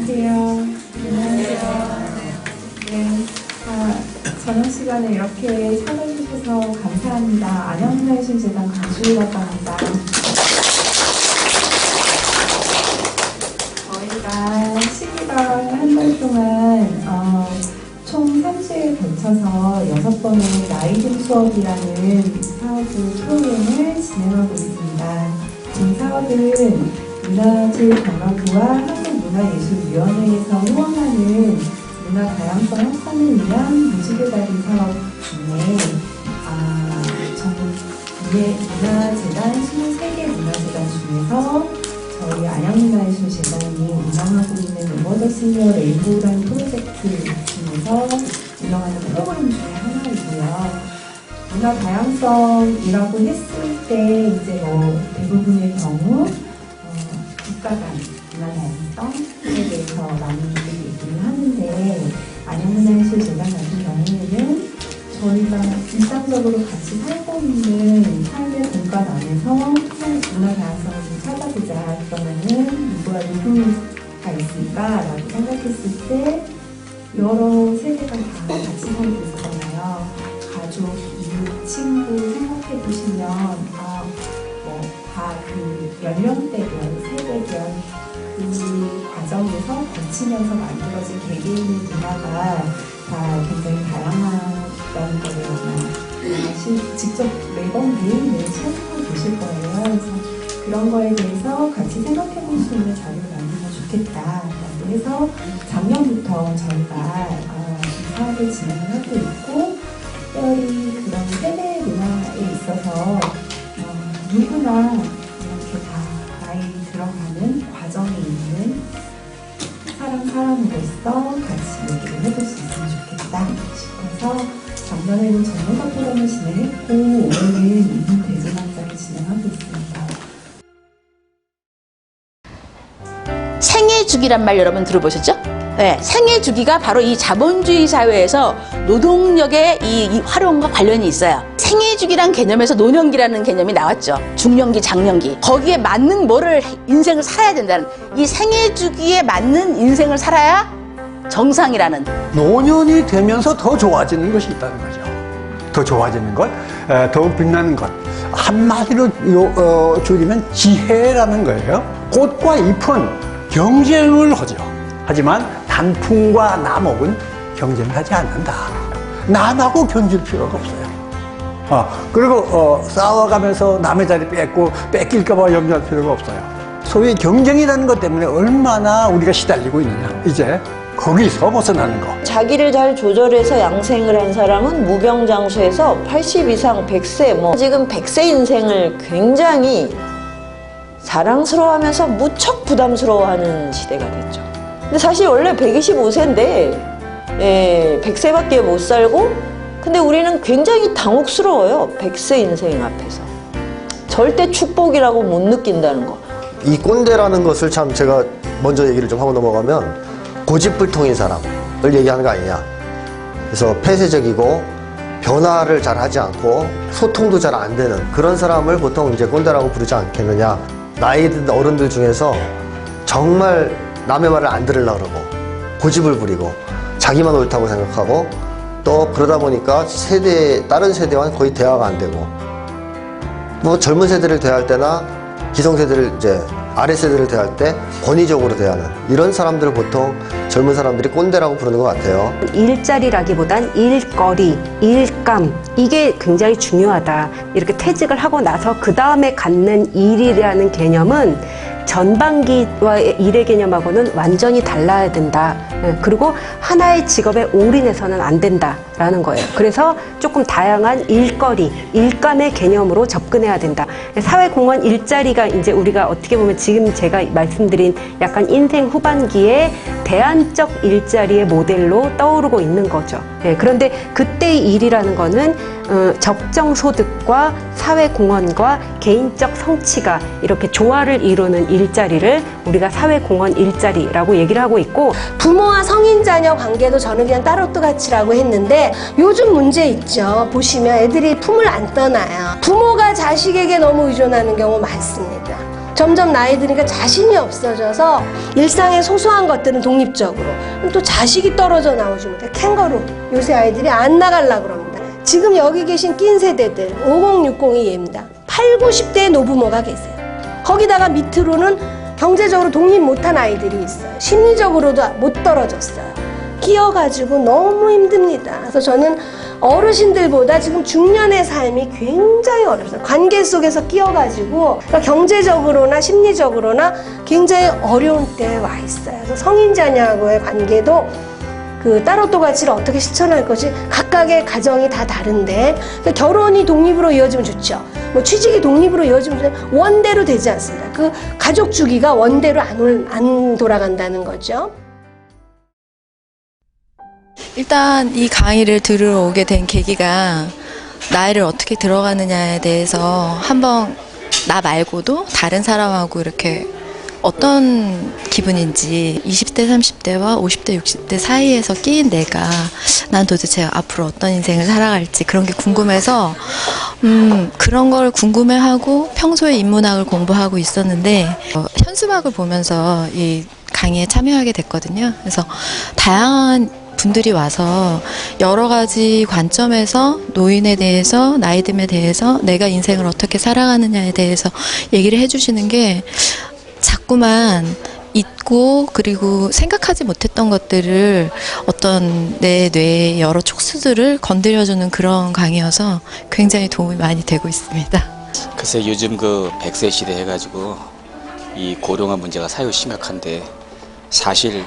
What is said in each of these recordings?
안녕하세요. 안녕하세요. 네, 저녁 시간에 이렇게 찾아주셔서 감사합니다. 안양문화예술재단 강주희라고 합니다. 저희가 12월 한 달 동안 총 3주에 걸쳐서 6번의 라이딩 수업이라는 사업을 프로그램을 진행하고 있습니다. 이 사업은 문화재관광부와 한국문화예술위원회에서 후원하는 문화 다양성 확산을 위한 뮤지컬다리 사업 중에 문화재단 23개 문화재단 중에서 저희 안양문화예술재단이 운영하고 있는 오버 시니어 레인보우라는 프로젝트 중에서 운영하는 프로그램 중에 하나이고요. 문화 다양성이라고 했을 때 이제 대부분의 경우 국가 간 문화 다양성에 대해서 많이 얘기를 하는데 안양문화예술재단 같은 경우에는 저희가 일상적으로 같이 살고 있는 삶의 공간 안에서 문화 다양성을 좀 찾아보자. 그러면은 누구와 누구가 있을까라고 생각했을 때 여러 세대가 다 같이 살고 있잖아요. 가족, 이웃, 친구 생각해 보시면 다 그 연령대별, 세대별 그 과정에서 거치면서 만들어진 개개인의 문화가 다 굉장히 다양하다는 거를 아마 직접 매번 매일매일 체험해 보실 거예요. 그래서 그런 거에 대해서 같이 생각해 볼 수 있는 자료를 만들면 좋겠다라고 해서 작년부터 저희가 이 사업을 진행을 하고 있고, 특별히 그런 세대 문화에 있어서 누구나 이렇게 다 나이 들어가는 과정에 있는 사람으로서 같이 얘기를 해볼 수 있으면 좋겠다 싶어서 작년에는 전문가 포럼을 진행했고 올해는 이분 대전학장을 진행하고 있습니다. 생애주기란 말 여러분 들어보셨죠? 네, 생애주기가 바로 이 자본주의 사회에서 노동력의 이 활용과 관련이 있어요. 생애주기란 개념에서 노년기라는 개념이 나왔죠. 중년기, 장년기. 거기에 맞는 인생을 살아야 된다는, 이 생애주기에 맞는 인생을 살아야 정상이라는. 노년이 되면서 더 좋아지는 것이 있다는 거죠. 더 좋아지는 것, 더욱 빛나는 것. 한마디로 줄이면 지혜라는 거예요. 꽃과 잎은 경쟁을 하죠. 하지만 단풍과 나목은 경쟁을 하지 않는다. 남하고 견줄 필요가 없어요. 그리고 싸워가면서 남의 자리 뺏길까봐 염려할 필요가 없어요. 소위 경쟁이라는 것 때문에 얼마나 우리가 시달리고 있느냐. 이제 거기서 벗어나는 거. 자기를 잘 조절해서 양생을 한 사람은 무병장수해서 80 이상 100세 지금 100세 인생을 굉장히 자랑스러워하면서 무척 부담스러워하는 시대가 됐죠. 근데 사실 원래 125세인데 100세밖에 못 살고, 근데 우리는 굉장히 당혹스러워요. 100세 인생 앞에서 절대 축복이라고 못 느낀다는 거. 이 꼰대라는 것을 참 제가 먼저 얘기를 좀 하고 넘어가면 고집불통인 사람을 얘기하는 거 아니냐. 그래서 폐쇄적이고 변화를 잘 하지 않고 소통도 잘 안 되는 그런 사람을 보통 이제 꼰대라고 부르지 않겠느냐. 나이 든 어른들 중에서 정말 남의 말을 안 들으려고 그러고 고집을 부리고 자기만 옳다고 생각하고, 또 그러다 보니까 다른 세대와는 거의 대화가 안 되고, 젊은 세대를 대할 때나 기성세대를 이제 아래 세대를 대할 때 권위적으로 대하는 이런 사람들을 보통 젊은 사람들이 꼰대라고 부르는 것 같아요. 일자리라기보단 일거리, 일감, 이게 굉장히 중요하다. 이렇게 퇴직을 하고 나서 그 다음에 갖는 일이라는 개념은 전반기와의 일의 개념하고는 완전히 달라야 된다. 그리고 하나의 직업에 올인해서는 안 된다라는 거예요. 그래서 조금 다양한 일거리, 일감의 개념으로 접근해야 된다. 사회공헌 일자리가 이제 우리가 어떻게 보면 지금 제가 말씀드린 약간 인생 후반기에 대안적 일자리의 모델로 떠오르고 있는 거죠. 그런데 그때의 일이라는 거는 적정 소득과 사회공헌과 개인적 성취가 이렇게 조화를 이루는 일자리를 우리가 사회공헌 일자리라고 얘기를 하고 있고, 부모와 성인 자녀 관계도 저는 그냥 따로또 같이라고 했는데, 요즘 문제 있죠. 보시면 애들이 품을 안 떠나요. 부모가 자식에게 너무 의존하는 경우 많습니다. 점점 나이 드니까 자신이 없어져서 일상의 소소한 것들은 독립적으로, 그럼 또 자식이 떨어져 나오지 못해 캥거루, 요새 아이들이 안 나가려고 그럽니다. 지금 여기 계신 낀 세대들 5060이 얘입니다. 8, 90대의 노부모가 계세요. 거기다가 밑으로는 경제적으로 독립 못한 아이들이 있어요. 심리적으로도 못 떨어졌어요. 끼어가지고 너무 힘듭니다. 그래서 저는 어르신들보다 지금 중년의 삶이 굉장히 어렵어요. 관계 속에서 끼어가지고 그러니까 경제적으로나 심리적으로나 굉장히 어려운 때에 와 있어요. 그래서 성인 자녀하고의 관계도 그 따로또 가치를 어떻게 실천할 것이 각각의 가정이 다 다른데, 그러니까 결혼이 독립으로 이어지면 좋죠. 뭐 취직이 독립으로 이어지면 좋죠. 원대로 되지 않습니다. 그 가족 주기가 원대로 안 돌아간다는 거죠. 일단 이 강의를 들으러 오게 된 계기가 나이를 어떻게 들어가느냐에 대해서 한번 나 말고도 다른 사람하고 이렇게 어떤 기분인지 20대, 30대와 50대, 60대 사이에서 끼인 내가 난 도대체 앞으로 어떤 인생을 살아갈지 그런 게 궁금해서 그런 걸 궁금해하고 평소에 인문학을 공부하고 있었는데 현수막을 보면서 이 강의에 참여하게 됐거든요. 그래서 다양한 분들이 와서 여러 가지 관점에서 노인에 대해서, 나이듦에 대해서, 내가 인생을 어떻게 살아가느냐에 대해서 얘기를 해주시는 게 자꾸만 잊고 그리고 생각하지 못했던 것들을 어떤 내 뇌의 여러 촉수들을 건드려주는 그런 강의여서 굉장히 도움이 많이 되고 있습니다. 글쎄 요즘 그 100세 시대 해가지고 이 고령화 문제가 사유 심각한데 사실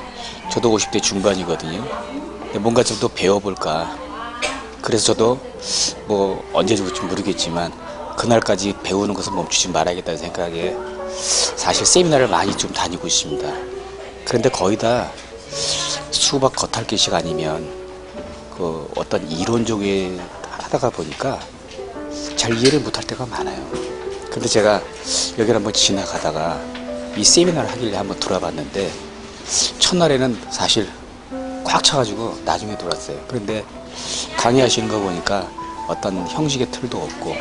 저도 50대 중반이거든요. 근데 뭔가 좀 더 배워볼까. 그래서 저도 뭐 언제 죽을지 모르겠지만 그날까지 배우는 것을 멈추지 말아야겠다는 생각에 사실 세미나를 많이 좀 다니고 있습니다. 그런데 거의 다 수박 겉핥기식 아니면 그 어떤 이론적에 하다가 보니까 잘 이해를 못할 때가 많아요. 근데 제가 여기를 한번 지나가다가 이 세미나를 하길래 한번 돌아봤는데 첫날에는 사실 꽉 차가지고 나중에 돌았어요. 그런데 강의하시는 거 보니까 어떤 형식의 틀도 없고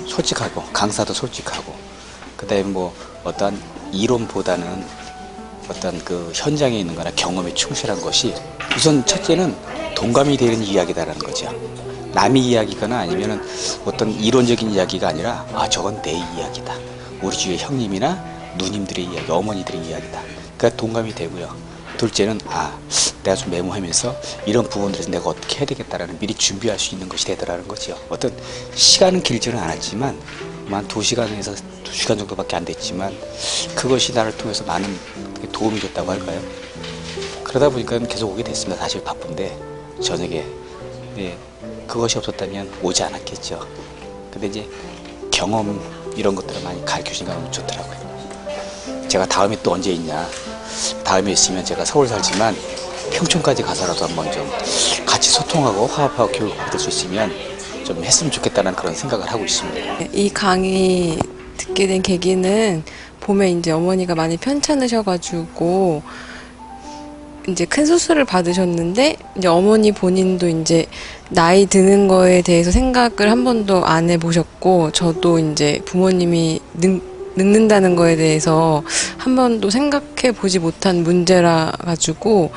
솔직하고 강사도 솔직하고 그다음에 뭐 어떤 이론보다는 어떤 그 현장에 있는 거나 경험에 충실한 것이 우선 첫째는 동감이 되는 이야기다라는 거죠. 남의 이야기거나 아니면은 어떤 이론적인 이야기가 아니라 아 저건 내 이야기다. 우리 주위의 형님이나 누님들의 이야기, 어머니들의 이야기다. 그러니까 동감이 되고요. 둘째는 아 내가 좀 메모하면서 이런 부분들에서 내가 어떻게 해야 되겠다라는 미리 준비할 수 있는 것이 되더라는 거죠. 어떤 시간은 길지는 않았지만 한 2시간에서 2시간 정도밖에 안 됐지만 그것이 나를 통해서 많은 도움이 됐다고 할까요? 그러다 보니까 계속 오게 됐습니다. 사실 바쁜데 저녁에 그것이 없었다면 오지 않았겠죠. 근데 이제 경험 이런 것들을 많이 가르쳐주니까 너무 좋더라고요. 제가 다음에 또 언제 있냐, 다음에 있으면 제가 서울 살지만 평촌까지 가서라도 한번 좀 같이 소통하고 화합하고 교육을 받을 수 있으면 좀 했으면 좋겠다는 그런 생각을 하고 있습니다. 이 강의 듣게 된 계기는 봄에 이제 어머니가 많이 편찮으셔가지고 이제 큰 수술을 받으셨는데 이제 어머니 본인도 이제 나이 드는 거에 대해서 생각을 한 번도 안 해보셨고 저도 이제 부모님이 늙는다는 거에 대해서 한 번도 생각해 보지 못한 문제라 가지고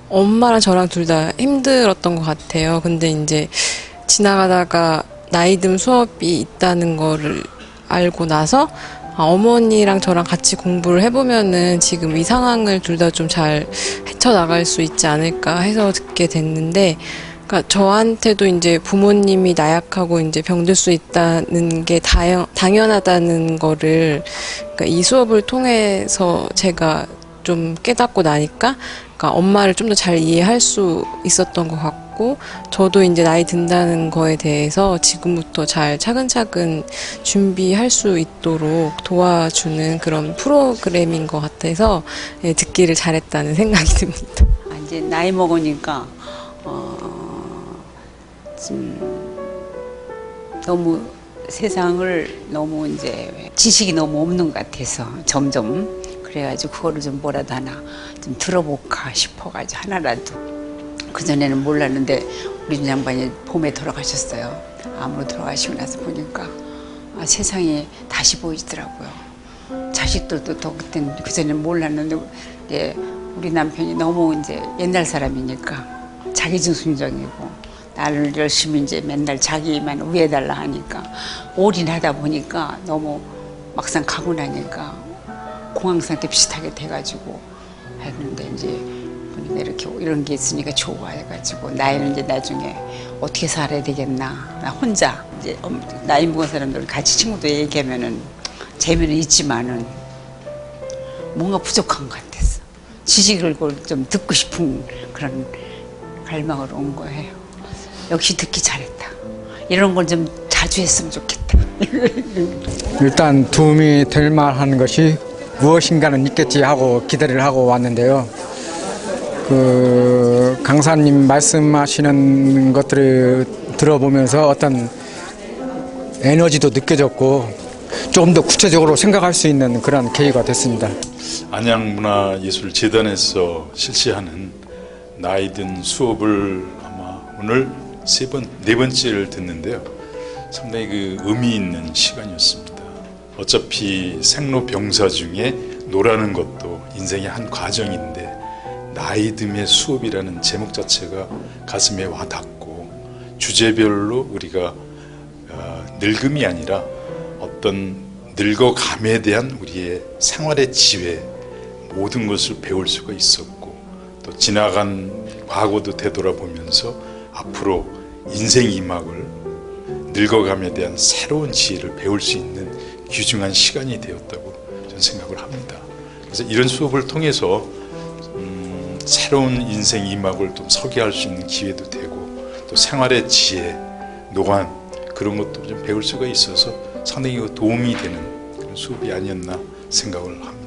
엄마랑 저랑 둘 다 힘들었던 것 같아요. 근데 이제 지나가다가 나이듦 수업이 있다는 거를 알고 나서 어머니랑 저랑 같이 공부를 해보면은 지금 이 상황을 둘 다 좀 잘 헤쳐나갈 수 있지 않을까 해서 듣게 됐는데, 그러니까 저한테도 이제 부모님이 나약하고 이제 병들 수 있다는 게 당연하다는 거를 그러니까 이 수업을 통해서 제가 좀 깨닫고 나니까 그러니까 엄마를 좀 더 잘 이해할 수 있었던 것 같고 저도 이제 나이 든다는 거에 대해서 지금부터 잘 차근차근 준비할 수 있도록 도와주는 그런 프로그램인 것 같아서 듣기를 잘했다는 생각이 듭니다. 이제 나이 먹으니까 너무 세상을 너무 이제 지식이 너무 없는 것 같아서 점점 그래가지고 그거를 좀 뭐라도 하나 좀 들어볼까 싶어가지고 하나라도 그전에는 몰랐는데 우리 준 양반이 봄에 돌아가셨어요. 암으로 돌아가시고 나서 보니까 세상이 다시 보이더라고요. 자식들도 더 그때는 그전에는 몰랐는데 이제 우리 남편이 너무 이제 옛날 사람이니까 자기중심적이고 나를 열심히 이제 맨날 자기만 위해달라 하니까 올인하다 보니까 너무 막상 가고 나니까 공황 상태 비슷하게 돼가지고 했는데 이제 보니까 이렇게 이런 게 있으니까 좋아해가지고 나이는 이제 나중에 어떻게 살아야 되겠나 나 혼자 이제 나이 먹은 사람들 같이 친구들 얘기하면은 재미는 있지만은 뭔가 부족한 것 같았어. 지식을 좀 듣고 싶은 그런 갈망으로 온 거예요. 역시 듣기 잘했다. 이런 걸 좀 자주 했으면 좋겠다. 일단 도움이 될 만한 것이 무엇인가는 있겠지 하고 기대를 하고 왔는데요. 그 강사님 말씀하시는 것들을 들어보면서 어떤 에너지도 느껴졌고 조금 더 구체적으로 생각할 수 있는 그런 계기가 됐습니다. 안양문화예술재단에서 실시하는 나이 든 수업을 아마 오늘 네 번째를 듣는데요. 상당히 그 의미 있는 시간이었습니다. 어차피 생로병사 중에 노라는 것도 인생의 한 과정인데 나이 듦의 수업이라는 제목 자체가 가슴에 와닿고 주제별로 우리가 늙음이 아니라 어떤 늙어감에 대한 우리의 생활의 지혜 모든 것을 배울 수가 있었고 또 지나간 과거도 되돌아보면서 앞으로 인생 이막을 늙어감에 대한 새로운 지혜를 배울 수 있는 귀중한 시간이 되었다고 저는 생각을 합니다. 그래서 이런 수업을 통해서 새로운 인생 이막을 좀 설계할 수 있는 기회도 되고 또 생활의 지혜, 노안 그런 것도 좀 배울 수가 있어서 상당히 도움이 되는 그런 수업이 아니었나 생각을 합니다.